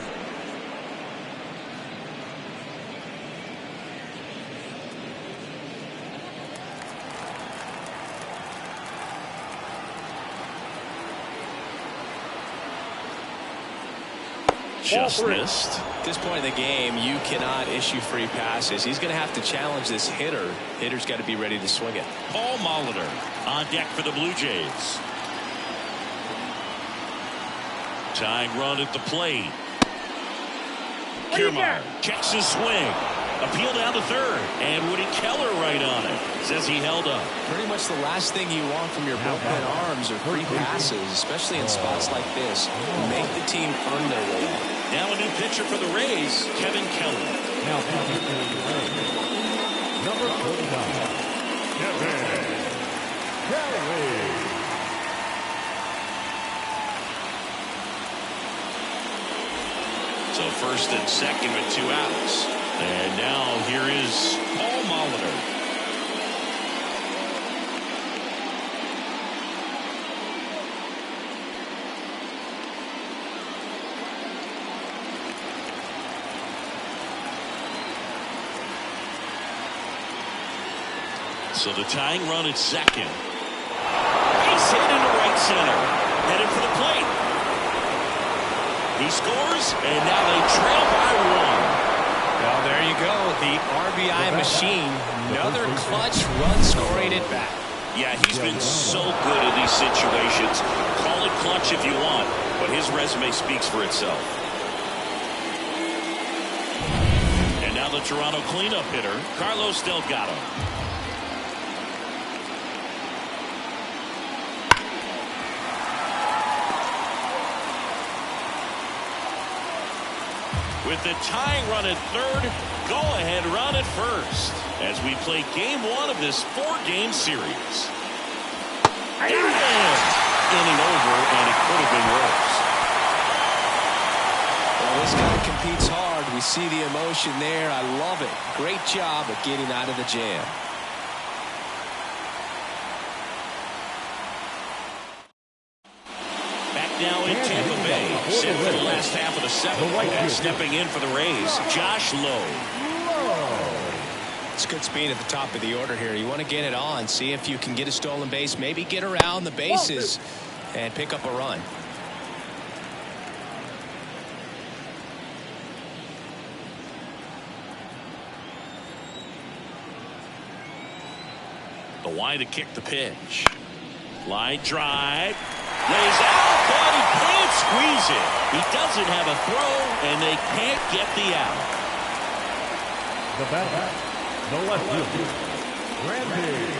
Just missed. At this point in the game, you cannot issue free passes. He's going to have to challenge this hitter. Hitter's got to be ready to swing it. Paul Molitor on deck for the Blue Jays. Tying run at the plate. Kiermaier checks his swing. Appeal down to third. And Woody Keller right on it. Says he held up. Pretty much the last thing you want from your bullpen arms are free passes, especially in spots like this. Make the team earn their way. Now a new pitcher for the Rays, Kevin Keller. Now pitching for the Rays, number 49, Kevin Kelly. So first and second with 2 outs. And now here is Paul Molitor. So the tying run at second. He's hit into right center. Headed for the plate. He scores, and now they trail by 1. Well, there you go. The RBI machine. Another clutch run scoring at bat. Yeah, he's been so good in these situations. Call it clutch if you want, but his resume speaks for itself. And now the Toronto cleanup hitter, Carlos Delgado. With the tying run at third, go-ahead run at first as we play game one of this 4-game series. Damn! Inning over, and it could have been worse. Well, this guy competes hard. We see the emotion there. I love it. Great job of getting out of the jam. Now in Tampa Bay, set for the last half of the seventh, and stepping in for the Rays, Josh Lowe. It's good speed at the top of the order here. You want to get it on, see if you can get a stolen base, maybe get around the bases and pick up a run. The wide to kick the pitch. Line drive. Lays out, but he can't squeeze it. He doesn't have a throw, and they can't get the out. The batter, the left fielder, Randy.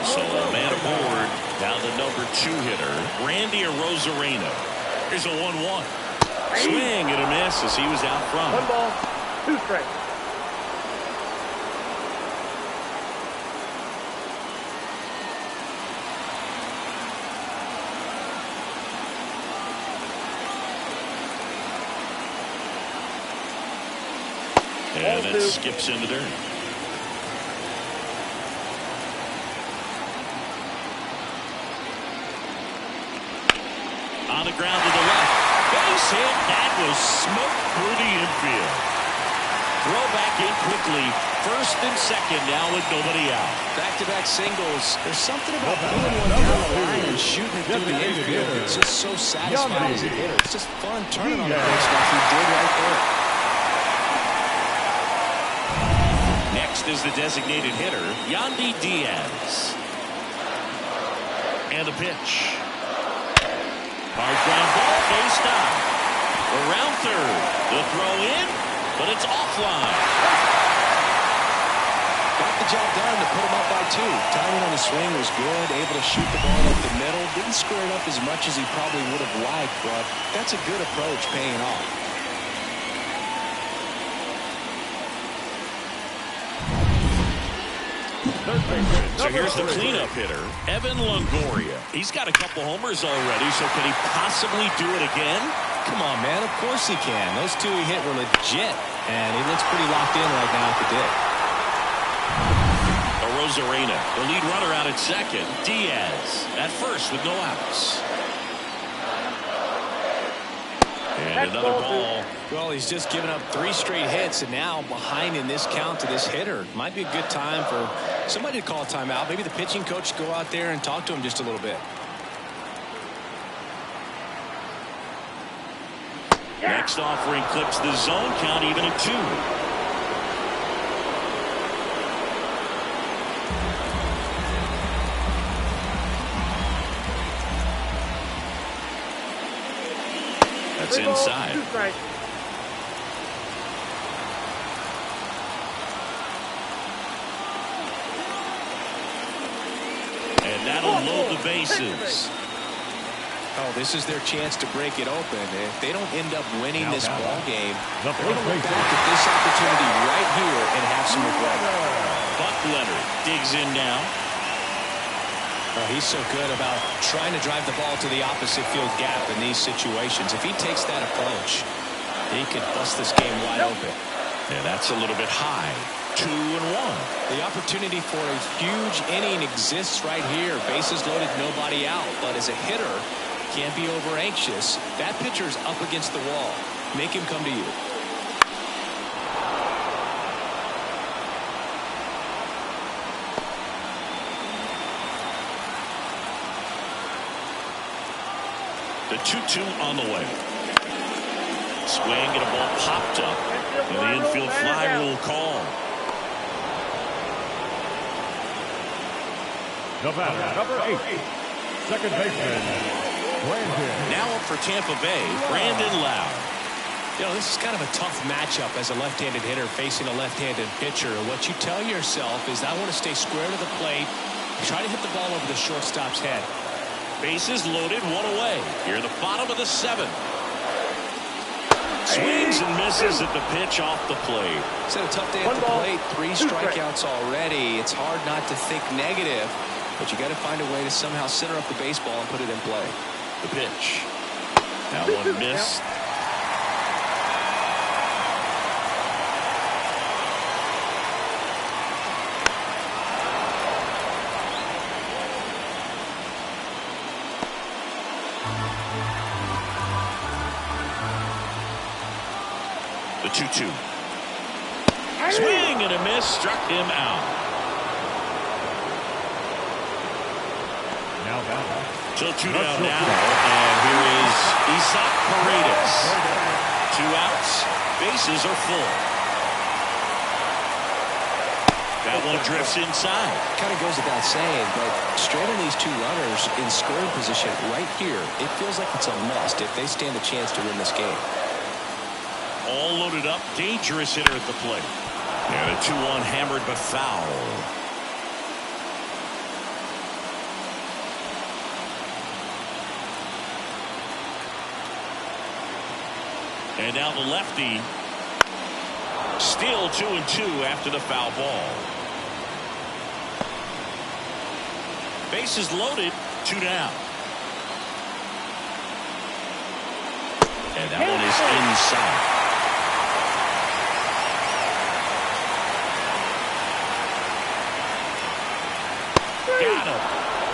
So a man aboard. Now the number 2 hitter, Randy Arozarena. Here's a 1-1. Swing and a miss as he was out front. 1 ball, 2 strikes. And it skips into dirt. On the ground to the left. Base hit. That was smoked through the infield. Throw back in quickly. First and second now with nobody out. Back-to-back singles. There's something about pulling one down the line and shooting it through the infield. It's just so satisfying as a hitter. It's just fun turning on the base like he did right there. Next is the designated hitter, Yandy Diaz. And the pitch. Hard ground ball, base down. Around third. The throw in, but it's offline. Got the job done to put him up by 2. Timing on the swing was good. Able to shoot the ball up the middle. Didn't square it up as much as he probably would have liked, but that's a good approach paying off. So here's the cleanup hitter, Evan Longoria. He's got a couple homers already, so can he possibly do it again? Come on, man. Of course he can. Those 2 he hit were legit, and he looks pretty locked in right now at the dig. Arozarena, the lead runner out at second. Diaz at first with no outs. And another ball. Well, he's just given up 3 straight hits, and now behind in this count to this hitter. Might be a good time for somebody to call a timeout. Maybe the pitching coach go out there and talk to him just a little bit. Next offering clips the zone count even at 2. That's inside. 2 strikes. And that'll load the bases. Oh, this is their chance to break it open. If they don't end up winning this ball game, they're going to look back at this opportunity right here and have some regret. Buck Leonard digs in now. He's so good about trying to drive the ball to the opposite field gap in these situations. If he takes that approach, he could bust this game wide open. Yeah, that's a little bit high. 2-1. The opportunity for a huge inning exists right here. Bases loaded, nobody out. But as a hitter, can't be over anxious. That pitcher's up against the wall. Make him come to you. The 2-2 on the way. Swing and a ball popped up. And the infield fly rule call. The batter, number 8, second baseman, Brandon. Now up for Tampa Bay, Brandon Lowe. You know, this is kind of a tough matchup as a left-handed hitter facing a left-handed pitcher. What you tell yourself is, I want to stay square to the plate, try to hit the ball over the shortstop's head. Bases loaded, one away. Here in the bottom of the 7th. Swings and misses at the pitch off the plate. It's a tough day at the plate. 3 strikeouts already. It's hard not to think negative, but you got to find a way to somehow center up the baseball and put it in play. The pitch. Now one missed. The 2-2. Swing and a miss, struck him out. Now batter. So 2 down now, and here is Isaac Paredes. 2 outs, bases are full. That one drifts inside. Kind of goes without saying, but straight on these 2 runners in scoring position right here, it feels like it's a must if they stand a chance to win this game. All loaded up, dangerous hitter at the plate. And a 2-1 hammered but foul. And now the lefty. Still 2-2 after the foul ball. Bases loaded, 2 down. And that one is inside. Got him.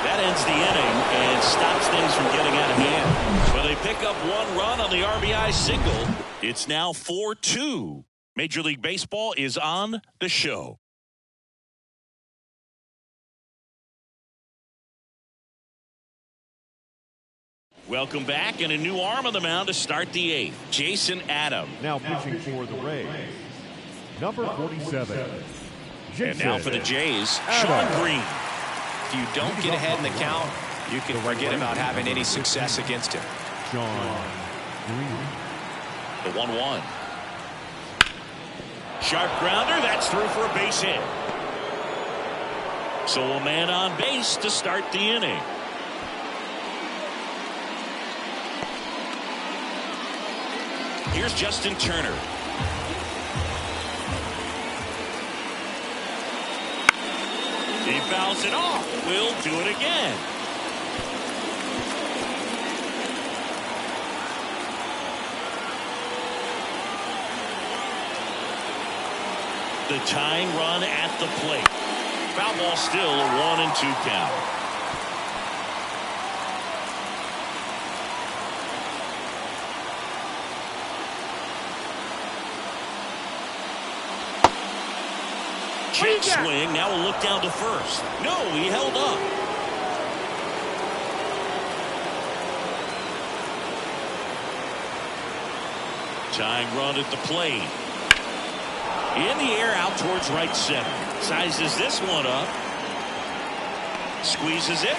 That ends the inning and stops things from getting out of hand. Well, they pick up 1 run on the RBI single. It's now 4-2. Major League Baseball is on the show. Welcome back, and a new arm on the mound to start the 8th. Jason Adam. Now pitching for the Rays, number 47. And now for the Jays, Sean Green. If you don't get ahead in the count, you can forget about having any success against him. Sean Green. The 1-1. Sharp grounder, that's through for a base hit. So a man on base to start the inning. Here's Justin Turner. He fouls it off. We'll do it again. The tying run at the plate. Foul ball, still a 1-2 count. Check swing. Now we'll look down to first. No, he held up. Tying run at the plate. In the air out towards right center. Sizes this one up. Squeezes it.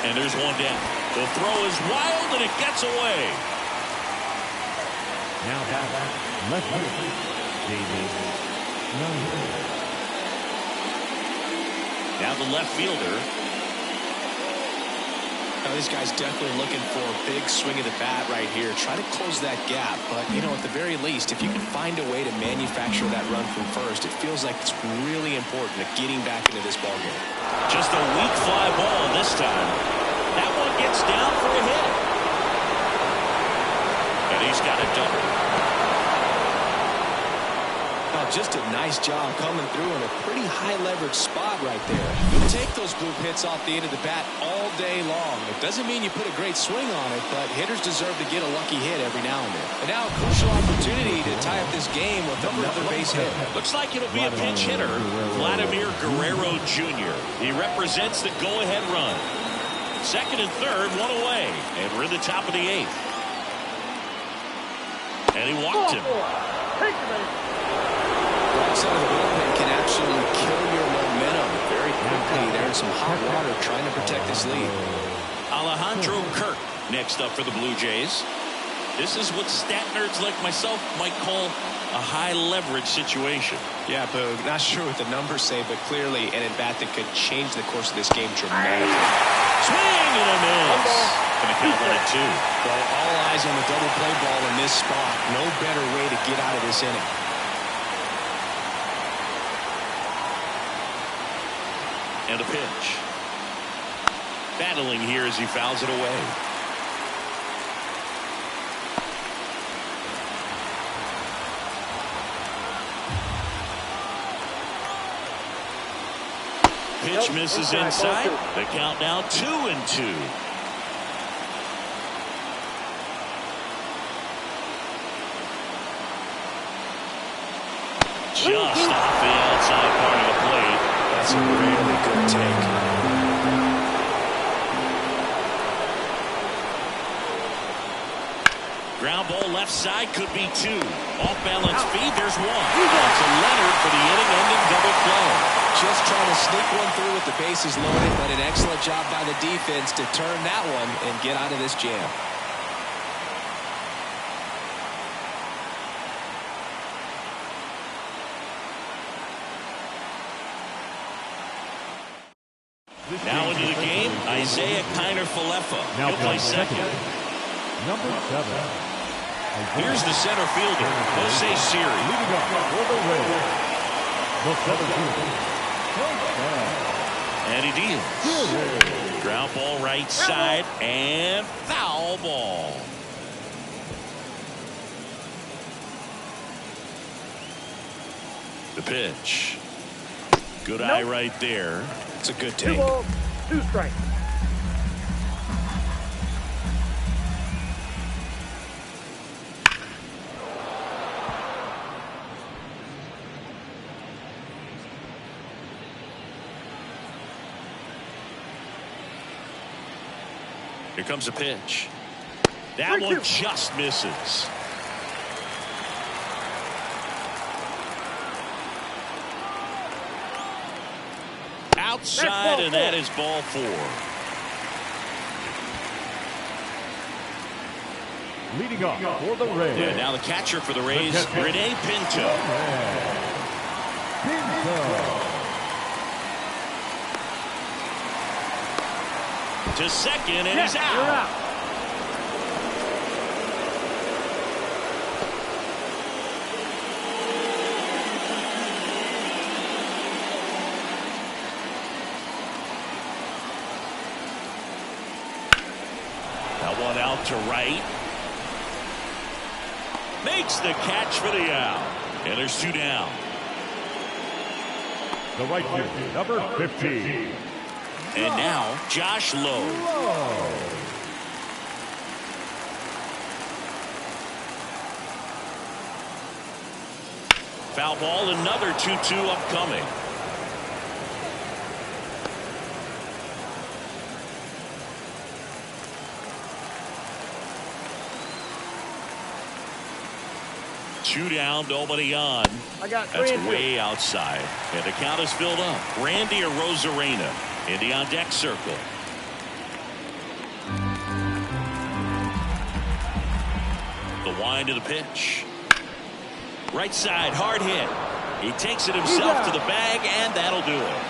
And there's one down. The throw is wild and it gets away. Now back left field, David Schneider. Now the left fielder. Now this guy's definitely looking for a big swing of the bat right here. Try to close that gap. But, you know, at the very least, if you can find a way to manufacture that run from first, it feels like it's really important at getting back into this ballgame. Just a weak fly ball this time. That one gets down for a hit. And he's got a double. Just a nice job coming through in a pretty high leverage spot right there. You'll take those bloop hits off the end of the bat all day long. It doesn't mean you put a great swing on it, but hitters deserve to get a lucky hit every now and then. And now a crucial opportunity to tie up this game with another base hit. Looks like it'll be a pinch hitter, Vladimir Guerrero Jr. He represents the go-ahead run. Second and third, one away, and we're in the top of the 8th. And he walked him. Take him in. Right side of the bullpen can actually kill your momentum very quickly. There's some hot water trying to protect this lead. Alejandro Kirk next up for the Blue Jays. This is what stat nerds like myself might call a high leverage situation. Yeah, Boog, not sure what the numbers say, but clearly an at-bat that could change the course of this game dramatically. Swing and a miss. Gonna count 1-2. Well, all eyes on the double play ball in this spot. No better way to get out of this inning. And a pitch. Battling here as he fouls it away. Pitch misses inside. The count now 2-2. Just off the outside part of the plate. That's a really good take. Ground ball left side could be 2. Off balance feed. There's 1. To Leonard for the inning-ending double play. Just trying to sneak one through with the bases loaded, but an excellent job by the defense to turn that one and get out of this jam. Now into the game, Isaiah Kiner-Falefa. He'll play second. Number 7. Here's the center fielder, Jose Siri. Leading up for the Rays, the 17th. And he deals. Ground ball right side and foul ball. The pitch. Good eye right there. It's a good 2 take. balls, 2 strikes. Here comes a pitch. That one just misses. Outside, and that is ball 4. Leading up for the Rays. Yeah, now the catcher for the Rays, Rene Pinto. To second, and he's out. That one out to right. Makes the catch for the out. And there's 2 down. The right fielder, number 15. And now, Josh Lowe. Foul ball, another 2-2 upcoming. Two down, nobody on. I got 3 That's and 2. way outside. And the count is filled up. Randy Arozarena in the on deck circle. The wind of the pitch. Right side, hard hit. He takes it himself to the bag, and that'll do it.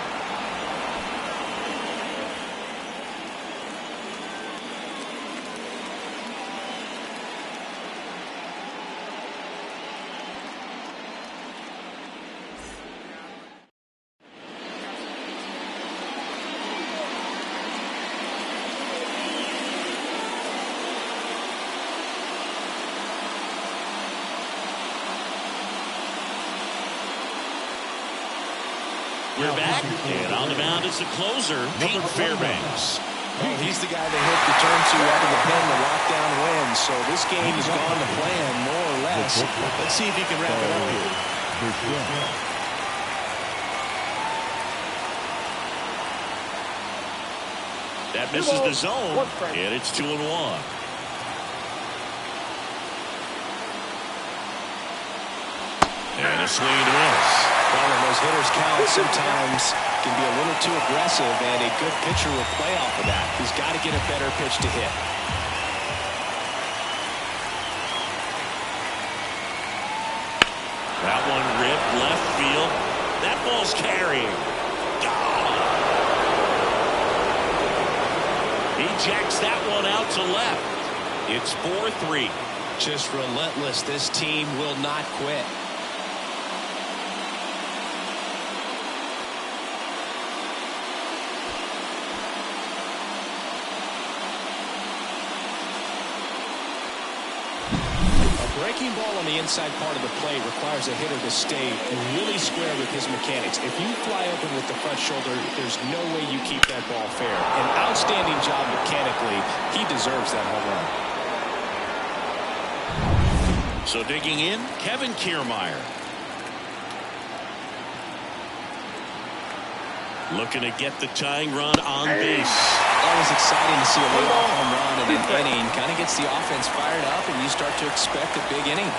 We're back, and on the mound is the closer, Pete Fairbanks. Well, he's the guy they hope to turn to out of the pen to lock down wins. So this game has gone to plan, more or less. Let's see if he can wrap it up here. That misses the zone, and it's 2-1. And a swing and a miss. Well, when those hitters count, sometimes can be a little too aggressive, and a good pitcher will play off of that. He's got to get a better pitch to hit. That one ripped left field. That ball's carrying. Gone. He jacks that one out to left. It's 4-3. Just relentless. This team will not quit. Breaking ball on the inside part of the plate requires a hitter to stay really square with his mechanics. If you fly open with the front shoulder, there's no way you keep that ball fair. An outstanding job mechanically. He deserves that home run. So digging in, Kevin Kiermaier. Looking to get the tying run on base. Always exciting to see a leadoff home run in an inning. Kind of gets the offense fired up, and you start to expect a big inning.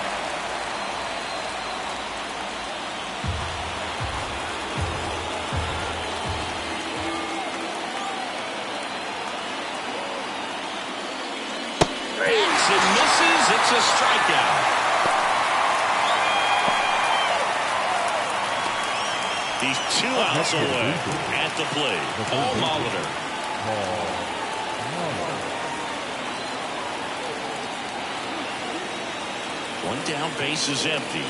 Swings and misses. It's a strikeout. He's 2 outs away at the plate. Paul Molitor. One down, base is empty.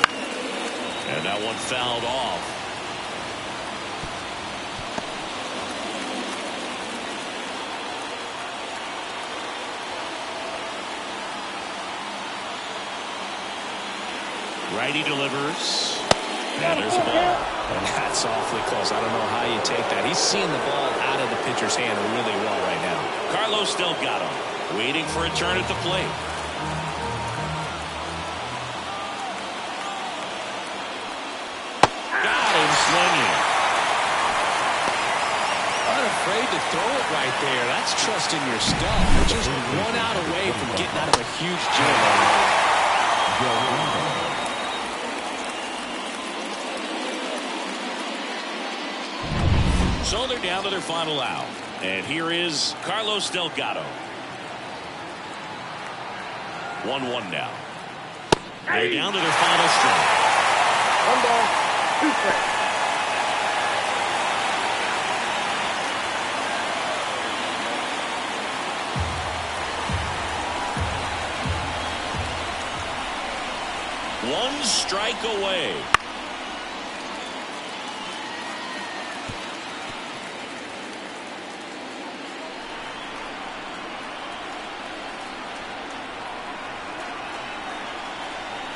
And that one fouled off. Righty delivers. And there's a ball. And that's awfully close. I don't know how you take that. He's seeing the ball out of the pitcher's hand really well right now. Carlos Delgado waiting for a turn at the plate. Got him swinging. Unafraid to throw it right there. That's trusting your stuff. Just 1 out away from getting out of a huge jam. So they're down to their final out. And here is Carlos Delgado. 1-1 now. They're down to their final string. 1 ball, 2 strikes. One strike away.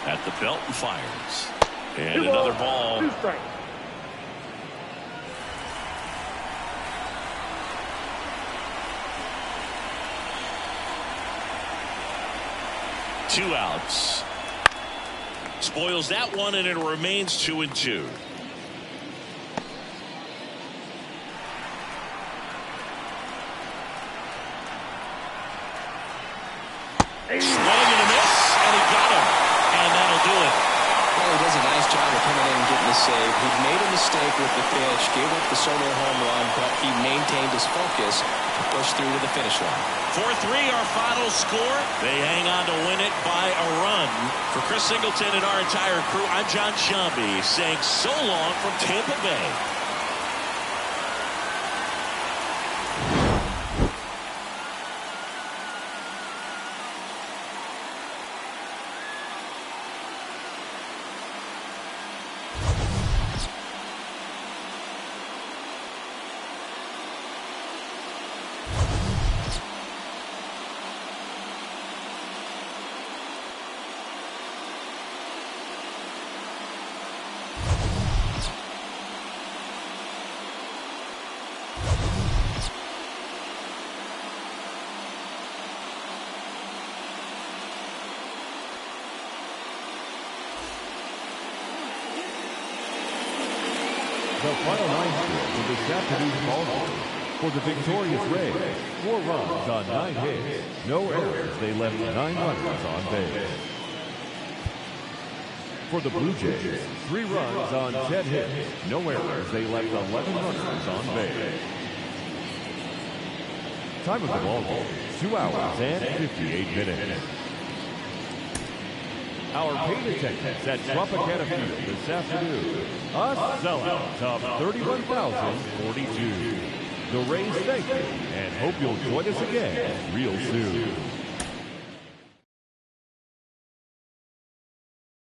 At the belt and fires. And another ball. 2 strikes. Two outs. Spoils that one, and it remains 2-2. Swing and a miss, and he got him. And that'll do it. Well, he does a nice job of coming in and getting the save. He made a mistake with the pitch, gave up the solo home run, but he maintained his focus to push through to the finish line. 4-3, our final score. They hang on to win it by a run. For Chris Singleton and our entire crew, I'm John Shambi saying so long from Tampa Bay. The final 9 scores of this afternoon's ball game. For the victorious Rays, 4 runs on 9 hits, no errors. They left 9 runners on base. For the Blue Jays, 3 runs on 10 hits. No errors. They left 11 runners on base. Time of the ball game, 2 hours and 58 minutes. Our paid attendance at Tropicana Field this afternoon, a sellout of 31,042. The Rays thank you and hope you'll join us again real soon.